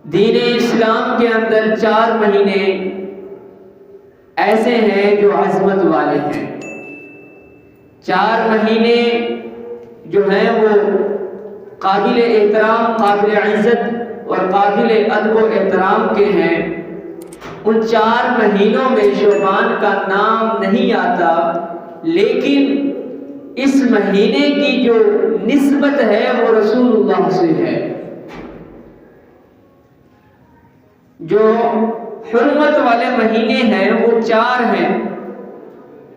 دین اسلام کے اندر 4 مہینے ایسے ہیں جو عظمت والے ہیں۔ 4 مہینے جو ہیں وہ قابل احترام، قابل عزت اور قابل ادب و احترام کے ہیں۔ ان 4 مہینوں میں شعبان کا نام نہیں آتا، لیکن اس مہینے کی جو نسبت ہے وہ رسول اللہ سے ہے۔ جو حرمت والے مہینے ہیں وہ 4 ہیں،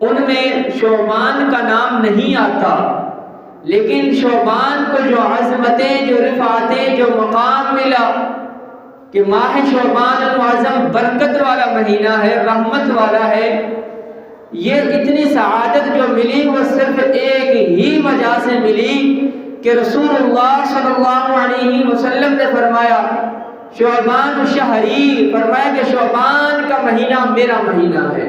ان میں شعبان کا نام نہیں آتا، لیکن شعبان کو جو عظمتیں، جو رفعتیں، جو مقام ملا کہ ماہ شعبان المعظم برکت والا مہینہ ہے، رحمت والا ہے، یہ اتنی سعادت جو ملی وہ صرف ایک ہی وجہ سے ملی کہ رسول اللہ صلی اللہ علیہ وسلم نے فرمایا شعبان شہری، فرمایا کہ شعبان کا مہینہ میرا مہینہ ہے۔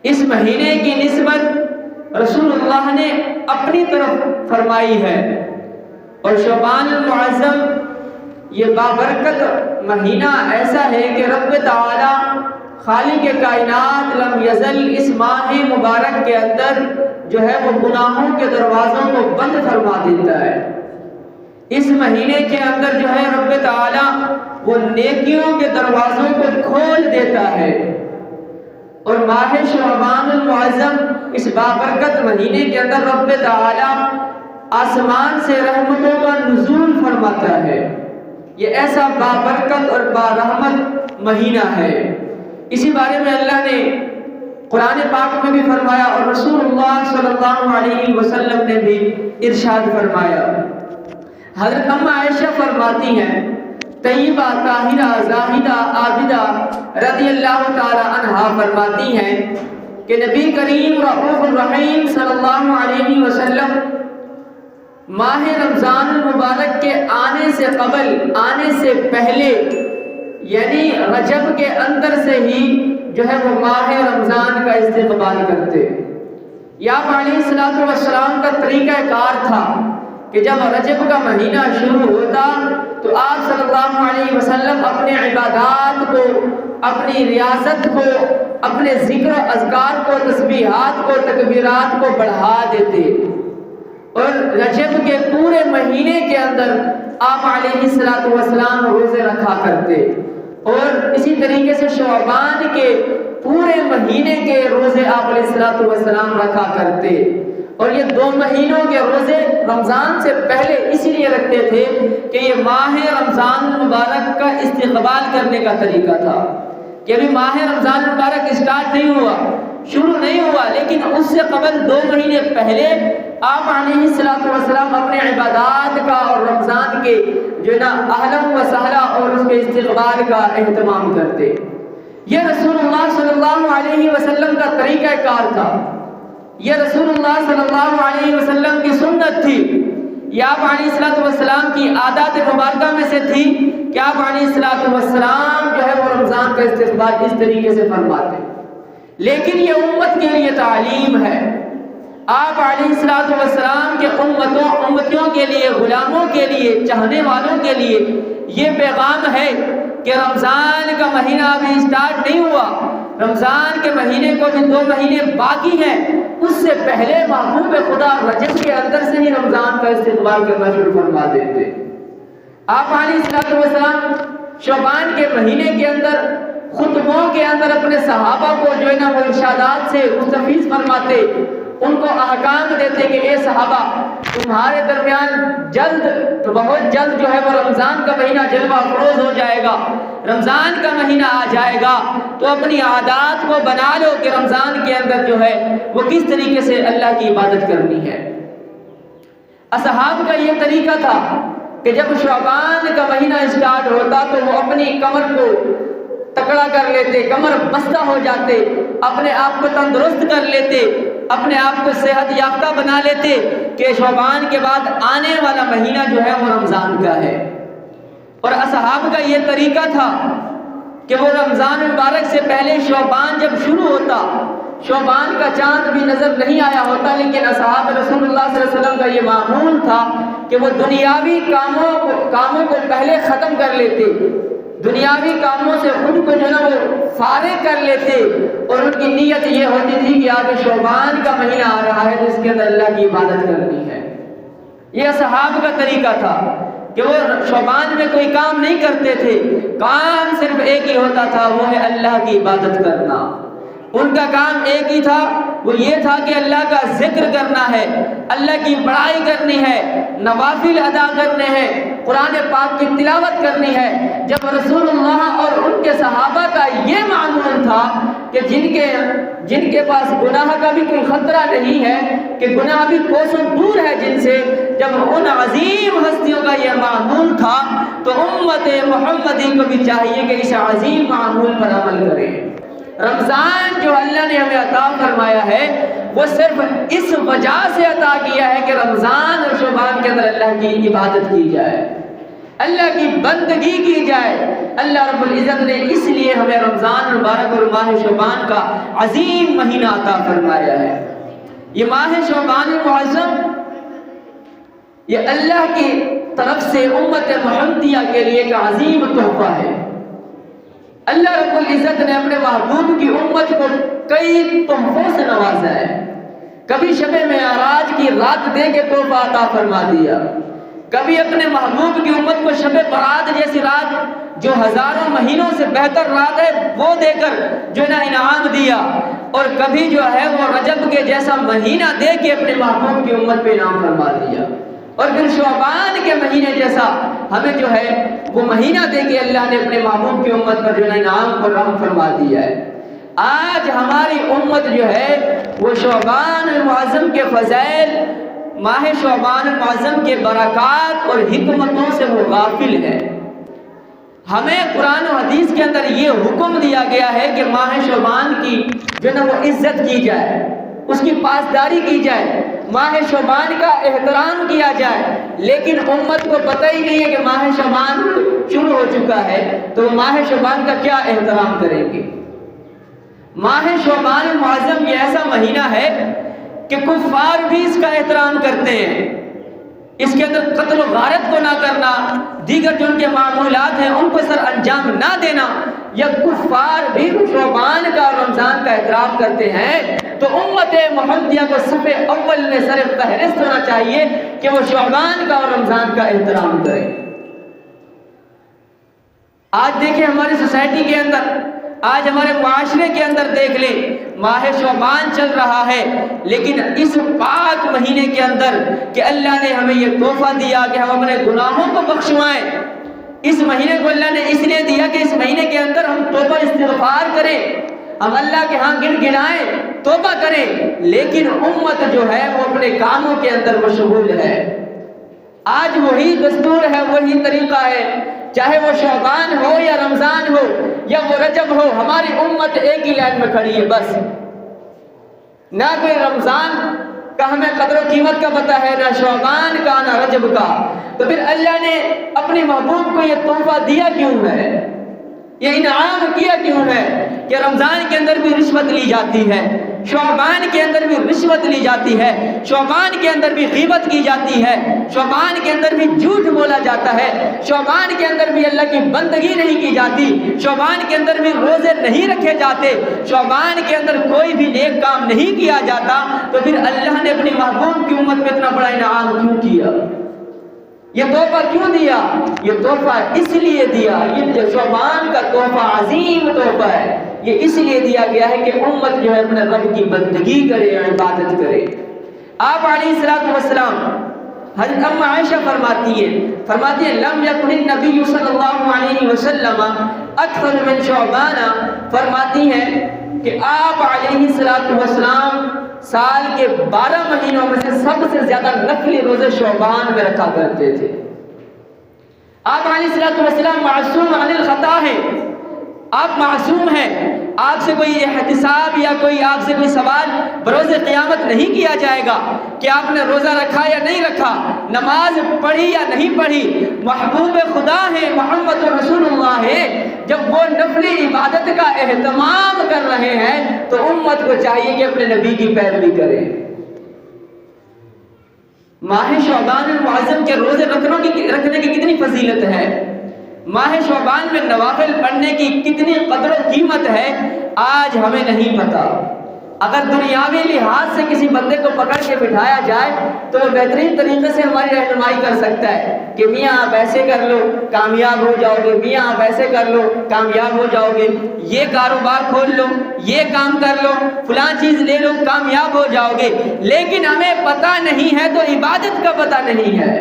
اس مہینے کی نسبت رسول اللہ نے اپنی طرف فرمائی ہے، اور شعبان المعظم یہ بابرکت مہینہ ایسا ہے کہ رب تعالی خالق کائنات لم یزل اس ماہ مبارک کے اندر جو ہے وہ گناہوں کے دروازوں کو بند فرما دیتا ہے۔ اس مہینے کے اندر جو ہے رب تعالی وہ نیکیوں کے دروازوں کو کھول دیتا ہے، اور ماہ شعبان المعظم اس بابرکت مہینے کے اندر رب تعالی آسمان سے رحمتوں کا نزول فرماتا ہے۔ یہ ایسا بابرکت اور بارحمت مہینہ ہے۔ اسی بارے میں اللہ نے قرآن پاک میں بھی فرمایا، اور رسول اللہ صلی اللہ علیہ وسلم نے بھی ارشاد فرمایا۔ حضرت اماں عائشہ فرماتی ہیں، طیبہ طاہرہ زاہدہ عابدہ رضی اللہ تعالی عنہا فرماتی ہیں کہ نبی کریم رؤوف الرحیم صلی اللہ علیہ وسلم ماہ رمضان المبارک کے آنے سے قبل، آنے سے پہلے، یعنی رجب کے اندر سے ہی جو ہے وہ ماہ رمضان کا استقبال کرتے۔ یا علیہ الصلوۃ والسلام کا طریقہ کار تھا کہ جب رجب کا مہینہ شروع ہوتا تو آپ صلی اللہ علیہ وسلم اپنے عبادات کو، اپنی ریاضت کو، اپنے ذکر و اذکار کو، تسبیحات کو، تکبیرات کو بڑھا دیتے، اور رجب کے پورے مہینے کے اندر آپ علیہ السلام روزے رکھا کرتے، اور اسی طریقے سے شعبان کے پورے مہینے کے روزے آپ علیہ السلام رکھا کرتے۔ اور یہ 2 مہینوں کے روزے رمضان سے پہلے اس لیے رکھتے تھے کہ یہ ماہ رمضان المبارک کا استقبال کرنے کا طریقہ تھا، کہ ابھی ماہ رمضان المبارک اسٹارٹ نہیں ہوا، شروع نہیں ہوا، لیکن اس سے قبل 2 مہینے پہلے آپ علیہ السلام اپنے عبادات کا اور رمضان کے جو ہے نا اہلا و سہلا اور اس کے استقبال کا اہتمام کرتے۔ یہ رسول اللہ صلی اللہ علیہ وسلم کا طریقہ کار تھا، یہ رسول اللہ صلی اللہ علیہ وسلم کی سنت تھی، یہ آپ علیہ السلام کی عادات مبارکہ میں سے تھی کہ آپ علیہ السلام جو ہے وہ رمضان کا استقبال اس طریقے سے فرماتے۔ لیکن یہ امت کے لیے تعلیم ہے، آپ علیہ السلام کے امتیوں کے لیے، غلاموں کے لیے، چاہنے والوں کے لیے یہ پیغام ہے کہ رمضان کا مہینہ ابھی اسٹارٹ نہیں ہوا، رمضان کے مہینے کو بھی 2 مہینے باقی ہیں، اس سے پہلے محبوب خدا رجب کے اندر سے ہی رمضان کا استقبال کرنا شروع فرما دیتے۔ آپ علیہ السلام شعبان کے مہینے کے اندر خطبوں کے اندر اپنے صحابہ کو جو ہے نا وہ ارشادات سے مستفیض فرماتے، ان کو احکام دیتے کہ اے صحابہ تمہارے درمیان جلد تو بہت جلد جو ہے وہ رمضان کا مہینہ جلوہ افروز ہو جائے گا، رمضان کا مہینہ آ جائے گا، تو اپنی عادات کو بنا لو کہ رمضان کے اندر جو ہے وہ کس طریقے سے اللہ کی عبادت کرنی ہے۔ اصحاب کا یہ طریقہ تھا کہ جب شعبان کا مہینہ اسٹارٹ ہوتا تو وہ اپنی کمر کو تکڑا کر لیتے، کمر بستہ ہو جاتے، اپنے آپ کو تندرست کر لیتے، اپنے آپ کو صحت یافتہ بنا لیتے کہ شعبان کے بعد آنے والا مہینہ جو ہے وہ رمضان کا ہے۔ اور اصحاب کا یہ طریقہ تھا کہ وہ رمضان مبارک سے پہلے شعبان جب شروع ہوتا، شعبان کا چاند بھی نظر نہیں آیا ہوتا، لیکن اصحاب رسول اللہ صلی اللہ علیہ وسلم کا یہ معمول تھا کہ وہ دنیاوی کاموں کو پہلے ختم کر لیتے، دنیاوی کاموں سے خود کو جو ہے وہ فارغ کر لیتے، اور ان کی نیت یہ ہوتی تھی کہ آگے شعبان کا مہینہ آ رہا ہے جس کے اندر اللہ کی عبادت کرنی ہے۔ یہ اصحاب کا طریقہ تھا کہ وہ شعبان میں کوئی کام نہیں کرتے تھے، کام صرف ایک ہی ہوتا تھا، وہ ہے اللہ کی عبادت کرنا۔ ان کا کام ایک ہی تھا، وہ یہ تھا کہ اللہ کا ذکر کرنا ہے، اللہ کی بڑائی کرنی ہے، نوافل ادا کرنے ہیں، قرآن پاک کی تلاوت کرنی ہے۔ جب رسول اللہ اور ان کے صحابہ کا یہ معمول تھا کہ جن کے پاس گناہ کا بھی کوئی خطرہ نہیں ہے، کہ گناہ بھی کوسوں دور ہے جن سے، جب ان عظیم ہستیوں کا یہ معمول تھا تو امت محمدی کو بھی چاہیے کہ اس عظیم معمول پر عمل کریں۔ رمضان جو اللہ نے ہمیں عطا فرمایا ہے وہ صرف اس وجہ سے عطا کیا ہے کہ رمضان اور شعبان کے اندر اللہ کی عبادت کی جائے، اللہ کی بندگی کی جائے۔ اللہ رب العزت نے اس لیے ہمیں رمضان مبارک اور ماہ شعبان کا عظیم مہینہ عطا فرمایا ہے۔ یہ ماہ شعبان المعظم یہ اللہ کی طرف سے امت محمدیہ کے لیے ایک عظیم تحفہ ہے۔ اللہ رب العزت نے اپنے محبوب کی امت کو کئی تحفوں سے نوازا ہے۔ کبھی شب معراج کی رات دے کے تحفہ عطا فرما دیا، کبھی اپنے محبوب کی امت کو شب برات جیسی رات جو ہزاروں مہینوں سے بہتر رات ہے وہ دے کر جو ہے انعام دیا، اور کبھی جو ہے وہ رجب کے جیسا مہینہ دے کے اپنے محبوب کی امت پہ انعام فرما دیا، اور پھر شعبان کے مہینے جیسا ہمیں جو ہے وہ مہینہ دے کے اللہ نے اپنے محبوب کی امت پر جو ہے انعام پر رحم فرما دیا ہے۔ آج ہماری امت جو ہے وہ شعبان المعظم کے فضائل، ماہ شعبان المعظم کے برکات اور حکمتوں سے وہ غافل ہے۔ ہمیں قرآن و حدیث کے اندر یہ حکم دیا گیا ہے کہ ماہ شعبان کی جو ہے وہ عزت کی جائے، اس کی پاسداری کی جائے، ماہ شعبان کا احترام کیا جائے، لیکن امت کو پتہ ہی نہیں ہے کہ ماہ شعبان شروع ہو چکا ہے تو ماہ شعبان کا کیا احترام کریں گے۔ ماہ شعبان المعظم یہ ایسا مہینہ ہے کہ کفار بھی اس کا احترام کرتے ہیں، اس کے اندر قتل و غارت کو نہ کرنا، دیگر جو ان کے معمولات ہیں ان کو سر انجام نہ دینا، یا کفار بھی شعبان کا اور رمضان کا احترام کرتے ہیں، تو امت محمدیہ کو صف اول میں سر فہرست ہونا چاہیے کہ وہ شعبان کا اور رمضان کا احترام کرے۔ آج دیکھیں ہماری سوسائٹی کے اندر، آج ہمارے معاشرے کے اندر دیکھ لیں، ماہ شعبان چل رہا ہے، لیکن اس پاک مہینے کے اندر کہ اللہ نے ہمیں یہ تحفہ دیا کہ ہم اپنے گناہوں کو بخشوائیں، اس مہینے کو اللہ نے اس لیے دیا کہ اس مہینے کے اندر ہم توبہ استغفار کریں، ہم اللہ کے ہاں گنگنائیں، توبہ کریں، لیکن امت جو ہے وہ اپنے کاموں کے اندر مشغول ہے۔ آج وہی دستور ہے، وہی طریقہ ہے، چاہے وہ شعبان ہو یا رمضان ہو یا وہ رجب ہو، ہماری امت ایک ہی لائن میں کھڑی ہے، بس نہ کوئی رمضان کا ہمیں قدر و قیمت کا پتہ ہے، نہ شعبان کا، نہ رجب کا۔ تو پھر اللہ نے اپنے محبوب کو یہ تحفہ دیا کیوں ہے، یہ انعام کیا کیوں ہے کہ رمضان کے اندر بھی رشوت لی جاتی ہے، شعبان کے اندر بھی رشوت لی جاتی ہے، شعبان کے اندر بھی غیبت کی جاتی ہے، شعبان کے اندر بھی جھوٹ بولا جاتا ہے، شعبان کے اندر بھی اللہ کی بندگی نہیں کی جاتی، شعبان کے اندر بھی روزے نہیں رکھے جاتے، شعبان کے اندر کوئی بھی نیک کام نہیں کیا جاتا، تو پھر اللہ نے اپنی محبوب کی امت میں اتنا بڑا انعام کیوں کیا، یہ تحفہ کیوں دیا؟ یہ تحفہ اس لیے دیا، یہ شعبان کا تحفہ عظیم تحفہ ہے، یہ اس لیے دیا گیا ہے کہ امت جو ہے اپنے رب کی بندگی کرے، عبادت کرے۔ آپ علیہ السلام حضرت ام عائشہ فرماتی ہیں لم یکن النبی صلی اللہ علیہ وسلم اکثر من شعبان، فرماتی ہیں کہ آپ علیہ السلام سال کے 12 مہینوں میں سے سب سے زیادہ نفلی روزے شعبان میں رکھا کرتے تھے۔ آپ علیہ السلام معصوم عن الخطا ہیں، آپ معصوم ہیں، آپ سے کوئی احتساب یا آپ سے کوئی سوال بروز قیامت نہیں کیا جائے گا کہ آپ نے روزہ رکھا یا نہیں رکھا، نماز پڑھی یا نہیں پڑھی، محبوب خدا ہے، محمد رسول اللہ ہے۔ جب وہ نفلی عبادت کا اہتمام کر رہے ہیں تو امت کو چاہیے کہ اپنے نبی کی پیروی کرے۔ ماہ شعبان المعظم کے روزے رکھنے کی کتنی فضیلت ہے، ماہ شعبان میں نوافل پڑھنے کی کتنی قدر و قیمت ہے، آج ہمیں نہیں پتا۔ اگر دنیاوی لحاظ سے کسی بندے کو پکڑ کے بٹھایا جائے تو وہ بہترین طریقے سے ہماری رہنمائی کر سکتا ہے کہ میاں آپ ایسے کر لو کامیاب ہو جاؤ گے، میاں آپ ایسے کر لو کامیاب ہو جاؤ گے، یہ کاروبار کھول لو، یہ کام کر لو، فلاں چیز لے لو، کامیاب ہو جاؤ گے۔ لیکن ہمیں پتہ نہیں ہے تو عبادت کا پتہ نہیں ہے،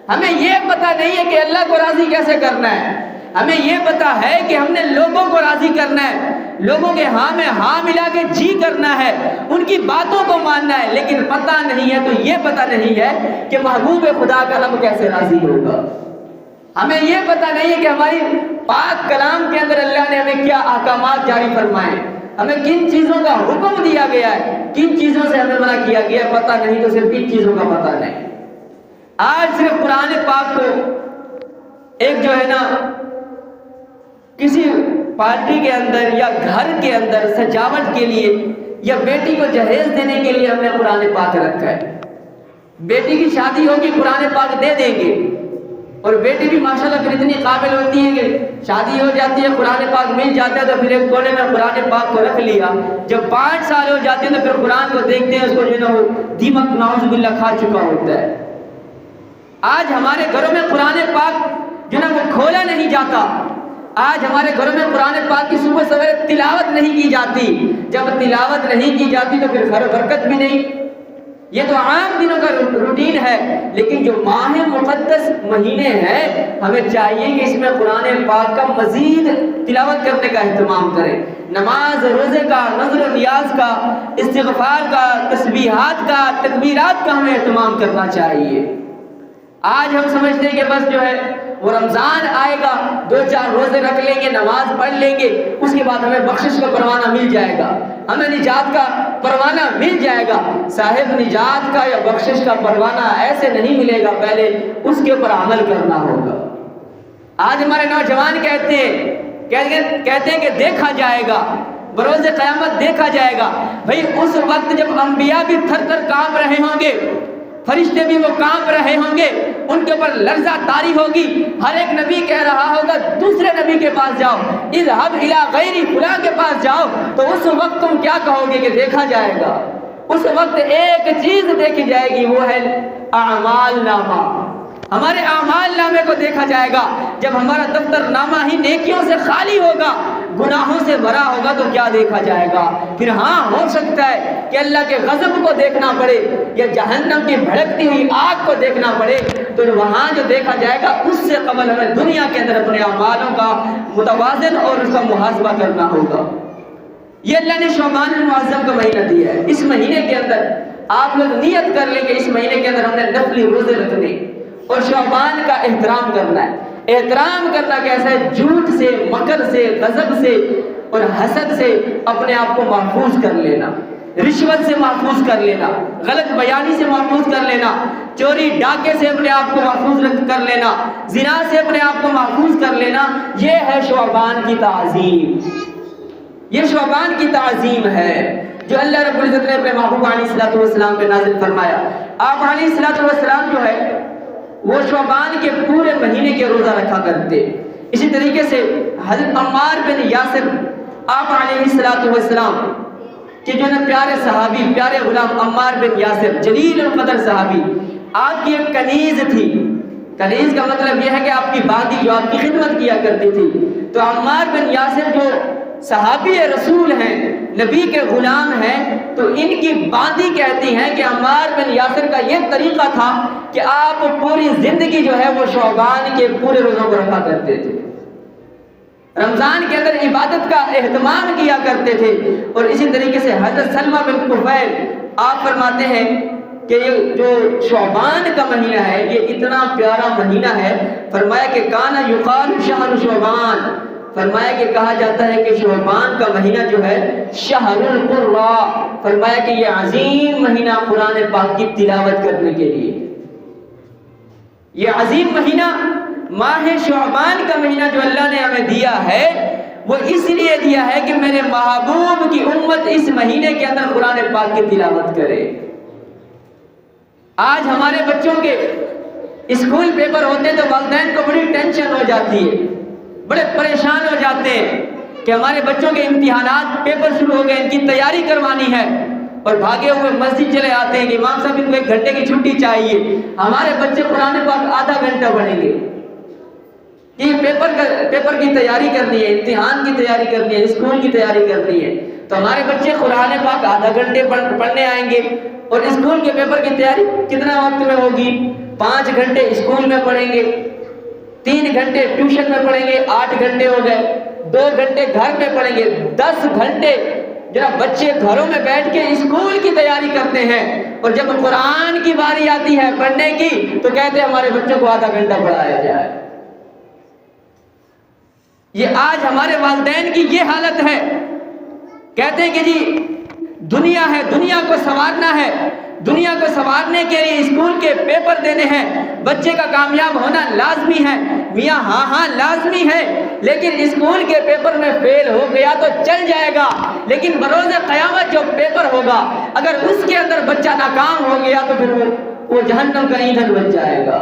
ہمیں یہ پتہ نہیں ہے کہ اللہ کو راضی کیسے کرنا ہے، ہمیں یہ پتہ ہے کہ ہم نے لوگوں کو راضی کرنا ہے، لوگوں کے ہاں میں ہاں ملا کے جی کرنا ہے، ان کی باتوں کو ماننا ہے، لیکن پتہ نہیں ہے تو یہ پتہ نہیں ہے کہ محبوب خدا کا رب کیسے راضی ہوگا۔ ہمیں یہ پتہ نہیں ہے کہ ہماری پاک کلام کے اندر اللہ نے ہمیں کیا احکامات جاری فرمائے، ہمیں کن چیزوں کا حکم دیا گیا ہے، کن چیزوں سے ہمیں منع کیا گیا ہے، پتہ نہیں تو صرف ان چیزوں کا پتہ نہیں۔ آج صرف قرآن پاک کو ایک جو ہے نا کسی پارٹی کے اندر یا گھر کے اندر سجاوٹ کے لیے یا بیٹی کو جہیز دینے کے لیے ہم نے قرآن پاک رکھا ہے۔ بیٹی کی شادی ہوگی قرآن پاک دے دیں گے، اور بیٹی بھی ماشاءاللہ پھر اتنی قابل ہوتی ہے کہ شادی ہو جاتی ہے، قرآن پاک مل جاتا ہے تو پھر ایک کونے میں قرآن پاک کو رکھ لیا، جب 5 سال ہو جاتے ہیں تو پھر قرآن کو دیکھتے ہیں اس کو جو نا وہ دیمک نعوذ باللہ کھا چکا ہوتا ہے۔ آج ہمارے گھروں میں قرآن پاک جو نا وہ کھولا نہیں جاتا، آج ہمارے گھروں میں قرآن پاک کی صبح سویرے تلاوت نہیں کی جاتی، جب تلاوت نہیں کی جاتی تو پھر خیر برکت بھی نہیں۔ یہ تو عام دنوں کا روٹین ہے، لیکن جو ماہ مقدس مہینے ہیں ہمیں چاہیے کہ اس میں قرآن پاک کا مزید تلاوت کرنے کا اہتمام کریں، نماز روزے کا، نذر و نیاز کا، استغفار کا، تسبیحات کا، تکبیرات کا ہمیں اہتمام کرنا چاہیے۔ آج ہم سمجھتے ہیں کہ بس جو ہے وہ رمضان آئے گا، 2-4 روزے رکھ لیں گے، نماز پڑھ لیں گے، اس کے بعد ہمیں بخشش کا پروانہ مل جائے گا، ہمیں نجات کا پروانہ مل جائے گا۔ صاحب نجات کا یا بخشش کا پروانہ ایسے نہیں ملے گا، پہلے اس کے اوپر عمل کرنا ہوگا۔ آج ہمارے نوجوان کہتے ہیں کہ دیکھا جائے گا، بروز قیامت دیکھا جائے گا۔ بھئی اس وقت جب انبیاء بھی تھر تھر کانپ رہے ہوں گے، فرشتے بھی وہ کانپ رہے ہوں گے، ان کے اوپر لرزہ طاری ہوگی، ہر ایک نبی کہہ رہا ہوگا دوسرے نبی کے پاس جاؤ، اذهب الى غیری فلاں کے پاس جاؤ، تو اس وقت تم کیا کہو گے کہ دیکھا جائے گا؟ اس وقت ایک چیز دیکھی جائے گی، وہ ہے اعمال نامہ، ہمارے اعمال نامے کو دیکھا جائے گا۔ جب ہمارا دفتر نامہ ہی نیکیوں سے خالی ہوگا، گناہوں سے بھرا ہوگا تو کیا دیکھا جائے گا؟ پھر ہاں ہو سکتا ہے کہ اللہ کے غضب کو دیکھنا پڑے یا جہنم کی بھڑکتی ہوئی آگ کو دیکھنا پڑے، تو وہاں جو دیکھا جائے گا اس سے قبل ہمیں دنیا کے اندر اپنے اعمالوں کا متوازن اور اس کا محاسبہ کرنا ہوگا۔ یہ اللہ نے شعبان المعظم کا مہینہ دیا ہے، اس مہینے کے اندر آپ لوگ نیت کر لیں کہ اس مہینے کے اندر ہم نے نفلی روزے رکھنے اور شعبان کا احترام کرنا ہے۔ احترام کرنا کیسا ہے؟ جھوٹ سے، مکر سے، غضب سے اور حسد سے اپنے آپ کو محفوظ کر لینا، رشوت سے محفوظ کر لینا، غلط بیانی سے محفوظ کر لینا، چوری ڈاکے سے اپنے آپ کو محفوظ کر لینا، زنا سے اپنے آپ کو محفوظ کر لینا۔ یہ ہے شعبان کی تعظیم، یہ شعبان کی تعظیم ہے جو اللہ رب العزت نے اپنے محبوب علیہ الصلوۃ والسلام پہ نازل فرمایا۔ آپ علیہ الصلوۃ والسلام جو ہے وہ شعبان کے پورے مہینے کے روزہ رکھا کرتے۔ اسی طریقے سے حضرت عمار بن یاسر آپ علیہ الصلوۃ والسلام کہ جو نا پیارے صحابی، پیارے غلام عمار بن یاسر جلیل القدر صحابی، آپ کی ایک کنیز تھی۔ کنیز کا مطلب یہ ہے کہ آپ کی باندی جو آپ کی خدمت کیا کرتی تھی۔ تو عمار بن یاسر جو صحابی رسول ہیں، نبی کے غلام ہیں، تو ان کی باندی کہتی ہیں کہ عمار بن یاسر کا یہ طریقہ تھا کہ آپ پوری زندگی جو ہے وہ شعبان کے پورے روزوں کو رکھا کرتے تھے، رمضان کے اندر عبادت کا اہتمام کیا کرتے تھے۔ اور اسی طریقے سے حضرت سلمہ بن کفیل آپ فرماتے ہیں کہ یہ جو شعبان کا مہینہ ہے یہ اتنا پیارا مہینہ ہے، فرمایا کہ کانا یقال شہر شعبان، فرمایا کہ کہا جاتا ہے کہ شعبان کا مہینہ جو ہے شہر القرآن، فرمایا کہ یہ عظیم مہینہ قرآن پاک کی تلاوت کرنے کے لیے، یہ عظیم مہینہ ماہ شعبان کا مہینہ جو اللہ نے ہمیں دیا ہے وہ اس لیے دیا ہے کہ میرے محبوب کی امت اس مہینے کے اندر قرآن پاک کی تلاوت کرے۔ آج ہمارے بچوں کے اسکول پیپر ہوتے ہیں تو والدین کو بڑی ٹینشن ہو جاتی ہے، بڑے پریشان ہو جاتے ہیں کہ ہمارے بچوں کے امتحانات پیپر شروع ہو گئے، ان کی تیاری کروانی ہے، اور بھاگے ہوئے مسجد چلے آتے ہیں کہ امام صاحب ان کو 1 گھنٹے کی چھٹی چاہیے، ہمارے بچے قرآن پاک آدھا گھنٹہ پڑھیں گے۔ یہ پیپر کی تیاری کرنی ہے، امتحان کی تیاری کرنی ہے، اسکول کی تیاری کرنی ہے، تو ہمارے بچے قرآن پاک آدھا گھنٹے پڑھنے آئیں گے، اور اسکول کے پیپر کی تیاری کتنا وقت میں ہوگی؟ 5 گھنٹے اسکول میں پڑھیں گے، 3 گھنٹے ٹیوشن میں پڑھیں گے، 8 گھنٹے ہو گئے، 2 گھنٹے گھر میں پڑھیں گے، 10 گھنٹے جناب بچے گھروں میں بیٹھ کے اسکول کی تیاری کرتے ہیں، اور جب قرآن کی باری آتی ہے پڑھنے کی تو کہتے ہیں ہمارے بچوں کو آدھا گھنٹہ پڑھایا جائے۔ یہ آج ہمارے والدین کی یہ حالت ہے، کہتے ہیں کہ جی دنیا ہے، دنیا کو سنوارنا ہے، دنیا کو سنوارنے کے لیے اسکول کے پیپر دینے ہیں، بچے کا کامیاب ہونا لازمی ہے۔ میاں ہاں لازمی ہے، لیکن اسکول کے پیپر میں فیل ہو گیا تو چل جائے گا، لیکن بروز قیامت جو پیپر ہوگا اگر اس کے اندر بچہ ناکام ہو گیا تو پھر وہ جہنم کا ایندھن بن جائے گا۔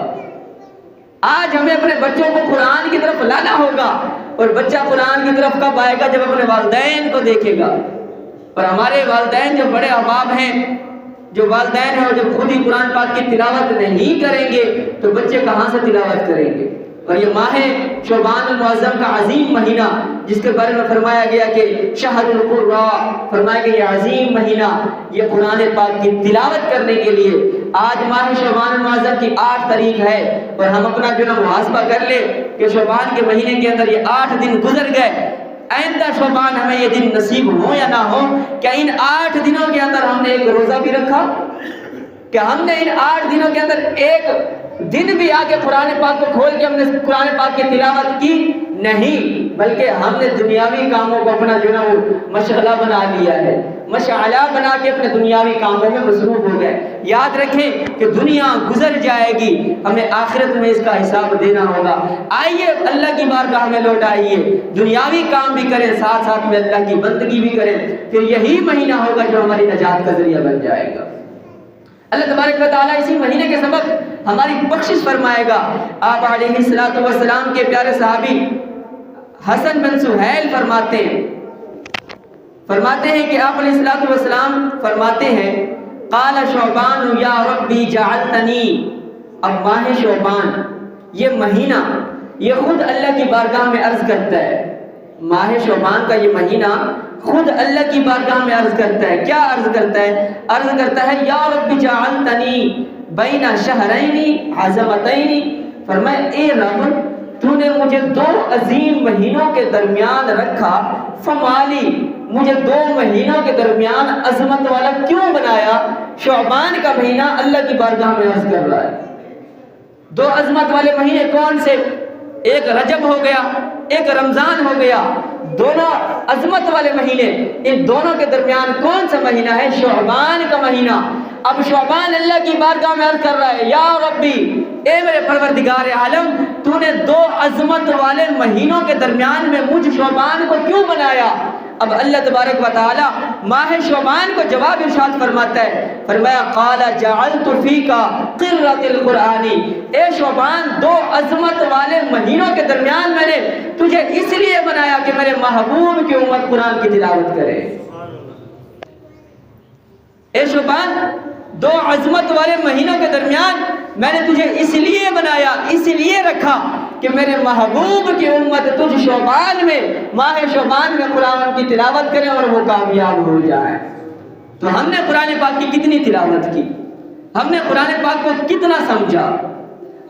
آج ہمیں اپنے بچوں کو قرآن کی طرف لانا ہوگا، اور بچہ قرآن کی طرف کب آئے گا؟ جب اپنے والدین کو دیکھے گا۔ اور ہمارے والدین جو بڑے احباب ہیں، جو والدین ہیں، اور جب خود ہی قرآن پاک کی تلاوت نہیں کریں گے تو بچے کہاں سے تلاوت کریں گے؟ اور یہ ماہ شعبان المعظم کا عظیم مہینہ جس کے بارے میں فرمایا گیا کہ شہر القراء، فرمایا کہ یہ عظیم مہینہ یہ قرآن پاک کی تلاوت کرنے کے لیے، آج ماہ شعبان المعظم کی 8 تاریخ ہے، اور ہم اپنا جو محاسبہ کر لیں کہ شعبان کے مہینے کے اندر یہ 8 دن گزر گئے، آئندہ شعبان ہمیں یہ دن نصیب ہو یا نہ ہو، کیا ان 8 دنوں کے اندر ہم نے ایک روزہ بھی رکھا؟ کیا ہم نے ان 8 دنوں کے اندر ایک دن بھی آ کے قرآن پاک کو کھول کے ہم نے قرآن پاک کی تلاوت کی؟ نہیں، بلکہ ہم نے دنیاوی کاموں کو اپنا جو نا وہ مشغلہ بنا لیا ہے، مشغلہ بنا کے اپنے دنیاوی کاموں میں مصروف ہو گئے۔ یاد رکھیں کہ دنیا گزر جائے گی، ہمیں آخرت میں اس کا حساب دینا ہوگا۔ آئیے اللہ کی بارگاہ میں لوٹ آئیے، دنیاوی کام بھی کریں، ساتھ ساتھ میں اللہ کی بندگی بھی کریں، پھر یہی مہینہ ہوگا جو ہماری نجات کا ذریعہ بن جائے گا۔ اللہ تبارک و تعالیٰ اسی مہینے کے سبب ہماری بخشش فرمائے گا۔ آپ علیہ السلام کے پیارے صحابی حسن بن سہیل فرماتے ہیں کہ آپ علیہ السلام فرماتے ہیں قال شعبان یا ربی جعلتنی، اب ماہ شعبان یہ مہینہ یہ خود اللہ کی بارگاہ میں عرض کرتا ہے، ماہ شعبان کا یہ مہینہ خود اللہ کی بارگاہ میں عرض کرتا ہے، کیا عرض کرتا ہے؟ عرض کرتا ہے یا رب جعلتنی بین شہرین عظمتین، فرمائے اے رب تو نے مجھے 2 عظیم مہینوں کے درمیان رکھا، فمالی مجھے 2 مہینوں کے درمیان عظمت والا کیوں بنایا؟ شعبان کا مہینہ اللہ کی بارگاہ میں عرض کر رہا ہے۔ 2 عظمت والے مہینے کون سے؟ ایک رجب ہو گیا، ایک رمضان ہو گیا، دونوں عظمت والے مہینے، ان دونوں کے درمیان کون سا مہینہ ہے؟ شعبان کا مہینہ۔ اب شعبان اللہ کی بارگاہ میں عرض کر رہا ہے یا ربی، اے میرے پروردگار عالم تو نے 2 عظمت والے مہینوں کے درمیان میں مجھ شعبان کو کیوں بنایا؟ اب اللہ تبارک و تعالی ماہ شعبان کو جواب ارشاد فرماتا ہے، فرمایا قال جعلت فیک قرۃ القرآن، اے شعبان 2 عظمت والے مہینوں کے درمیان میں نے تجھے اس لیے بنایا کہ میرے محبوب کی امت قرآن کی تلاوت کرے۔ اے شعبان 2 عظمت والے مہینوں کے درمیان میں نے تجھے اس لیے بنایا، اس لیے رکھا کہ میرے محبوب کی امت تجھ شعبان میں، ماہ شعبان میں قرآن کی تلاوت کرے اور وہ کامیاب ہو جائے۔ تو ہم نے قرآن پاک کی کتنی تلاوت کی؟ ہم نے قرآن پاک کو کتنا سمجھا؟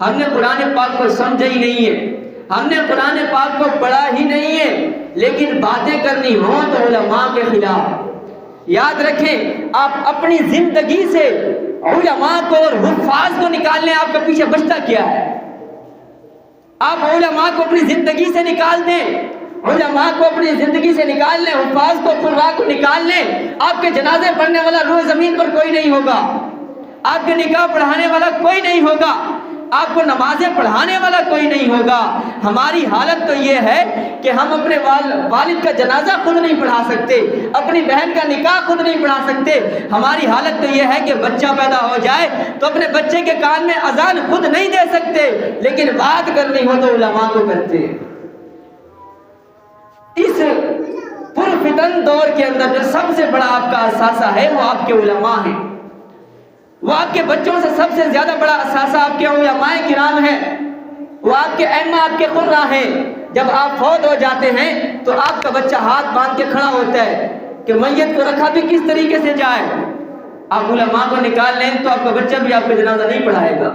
ہم نے قرآن پاک کو سمجھا ہی نہیں ہے، ہم نے قرآن پاک کو پڑھا ہی نہیں ہے، لیکن باتیں کرنی ہوں تو علماء کے خلاف۔ یاد رکھیں آپ اپنی زندگی سے علماء کو اور حفاظ کو نکال لیں، آپ کا پیچھے بچتا کیا ہے؟ آپ علماء کو اپنی زندگی سے نکال دیں، علماء کو اپنی زندگی سے نکال لیں، حفاظ کو قراء کو نکال لیں، آپ کے جنازے پڑھنے والا روح زمین پر کوئی نہیں ہوگا، آپ کے نکاح پڑھانے والا کوئی نہیں ہوگا۔ آپ کو نمازیں پڑھانے والا کوئی نہیں ہوگا۔ ہماری حالت تو یہ ہے کہ ہم اپنے والد کا جنازہ خود نہیں پڑھا سکتے، اپنی بہن کا نکاح خود نہیں پڑھا سکتے۔ ہماری حالت تو یہ ہے کہ بچہ پیدا ہو جائے تو اپنے بچے کے کان میں اذان خود نہیں دے سکتے، لیکن بات کرنی ہو تو علماء کو کرتے ہیں۔ اس پرفتن دور کے اندر جو سب سے بڑا آپ کا اثاثہ ہے وہ آپ کے علماء ہیں۔ وہ آپ کے بچوں سے سب سے زیادہ بڑا اثاثہ آپ کے علماء کرام ہیں، وہ آپ کے ائمہ، آپ کے قرہ ہیں۔ جب آپ فوت ہو جاتے ہیں تو آپ کا بچہ ہاتھ باندھ کے کھڑا ہوتا ہے کہ میت کو رکھا بھی کس طریقے سے جائے۔ آپ علماء کو نکال لیں تو آپ کا بچہ بھی آپ کا جنازہ نہیں پڑھائے گا۔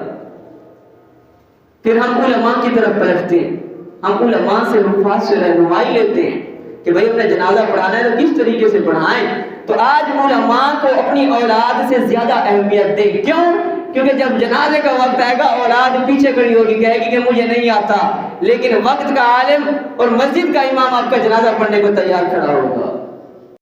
پھر ہم علماء کی طرف پلٹتے ہیں، ہم علماء سے حفاظ سے رہنمائی لیتے ہیں کہ بھئی اپنا جنازہ پڑھانا ہے تو کس طریقے سے پڑھائیں۔ تو آج علماء کو اپنی اولاد سے زیادہ اہمیت دیں۔ کیوں؟ کیونکہ جب جنازے کا وقت آئے گا اولاد پیچھے کھڑی ہوگی، کہے گی کہ مجھے نہیں آتا، لیکن وقت کا عالم اور مسجد کا امام آپ کا جنازہ پڑھنے کو تیار کھڑا ہوگا۔